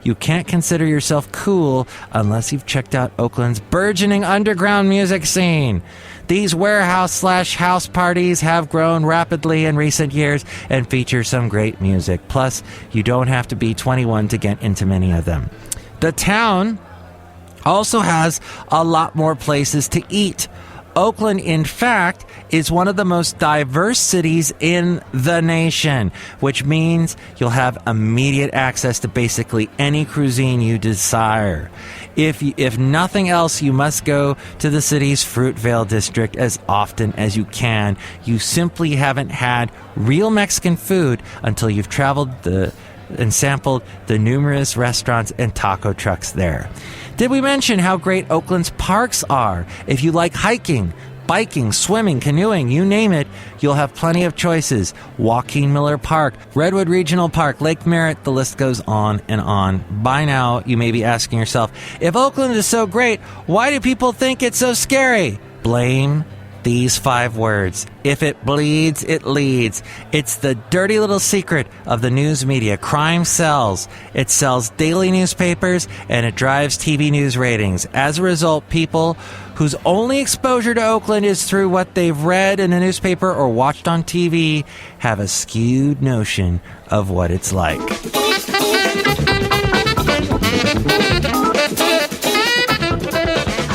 You can't consider yourself cool unless you've checked out Oakland's burgeoning underground music scene. These warehouse/house parties have grown rapidly in recent years and feature some great music. Plus, you don't have to be 21 to get into many of them. The town also has a lot more places to eat. Oakland, in fact, is one of the most diverse cities in the nation, which means you'll have immediate access to basically any cuisine you desire. If nothing else, you must go to the city's Fruitvale district as often as you can. You simply haven't had real Mexican food until you've traveled and sampled the numerous restaurants and taco trucks there. Did we mention how great Oakland's parks are? If you like hiking, biking, swimming, canoeing, you name it, you'll have plenty of choices. Joaquin Miller Park, Redwood Regional Park, Lake Merritt, the list goes on and on. By now, you may be asking yourself, if Oakland is so great, why do people think it's so scary? Blame these 5 words. If it bleeds, it leads. It's the dirty little secret of the news media. Crime sells. It sells daily newspapers and it drives TV news ratings. As a result, people whose only exposure to Oakland is through what they've read in a newspaper or watched on TV have a skewed notion of what it's like.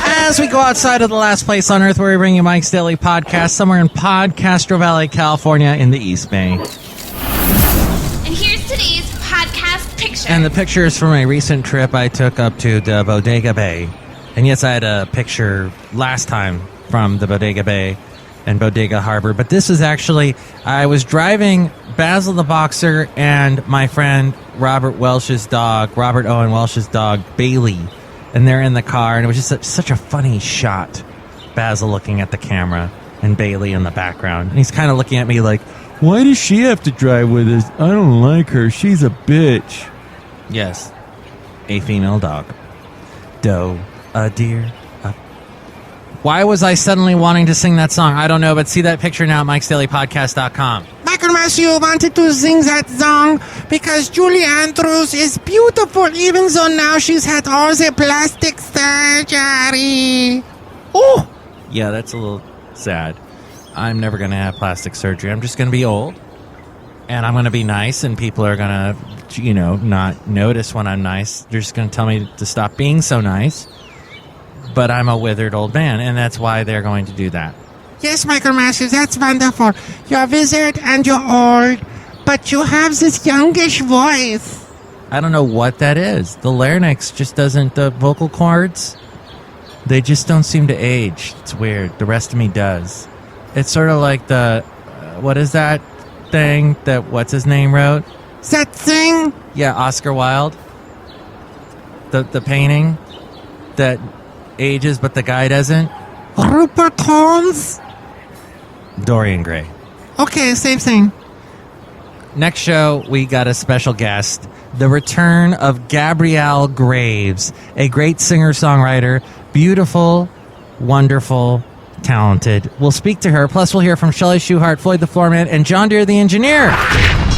As we go outside of the last place on earth where we bring you Mike's Daily Podcast, somewhere in Podcastro Valley, California, in the East Bay. And here's today's podcast picture. And the picture is from a recent trip I took up to the Bodega Bay. And yes, I had a picture last time from the Bodega Bay and Bodega Harbor. But this is actually, I was driving Basil the Boxer and my friend Robert Owen Welsh's dog, Bailey. And they're in the car, and it was just such a funny shot. Basil looking at the camera, and Bailey in the background. And he's kind of looking at me like, why does she have to drive with us? I don't like her. She's a bitch. Yes, a female dog. Doe, a deer. Why was I suddenly wanting to sing that song? I don't know, but see that picture now at MIKEs-DAILY-PODCAST.com. Michael Matthew wanted to sing that song because Julie Andrews is beautiful, even though now she's had all the plastic surgery. Oh! Yeah, that's a little sad. I'm never going to have plastic surgery. I'm just going to be old. And I'm going to be nice, and people are going to, not notice when I'm nice. They're just going to tell me to stop being so nice. But I'm a withered old man, and that's why they're going to do that. Yes, Michael Matthews, that's wonderful. You're a wizard and you're old, but you have this youngish voice. I don't know what that is. The larynx just doesn't, the vocal cords, they just don't seem to age. It's weird. The rest of me does. It's sort of like what is that thing that what's-his-name wrote? That thing? Yeah, Oscar Wilde. The painting that ages but the guy doesn't. Rupert Holmes? Dorian Gray. Okay, same thing. Next show, we got a special guest. The return of Gabrielle Graves, a great singer-songwriter, beautiful, wonderful, talented. We'll speak to her. Plus, we'll hear from Shelley Shuhart, Floyd the Floorman, and John Deere the Engineer.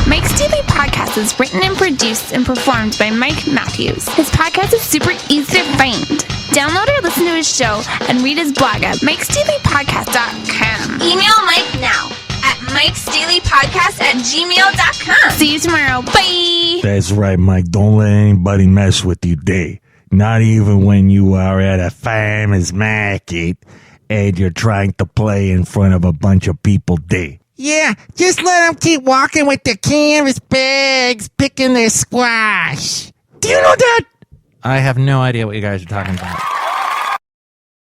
Mike's Daily Podcast is written and produced and performed by Mike Matthews. His podcast is super easy to find. Download or listen to his show and read his blog at MIKES-DAILY-PODCAST.com. Email Mike now at MIKES-DAILY-PODCAST@gmail.com. See you tomorrow. Bye. That's right, Mike. Don't let anybody mess with you today. Not even when you are at a famous market and you're trying to play in front of a bunch of people there. Yeah, just let them keep walking with their canvas bags, picking their squash. Do you know that? I have no idea what you guys are talking about.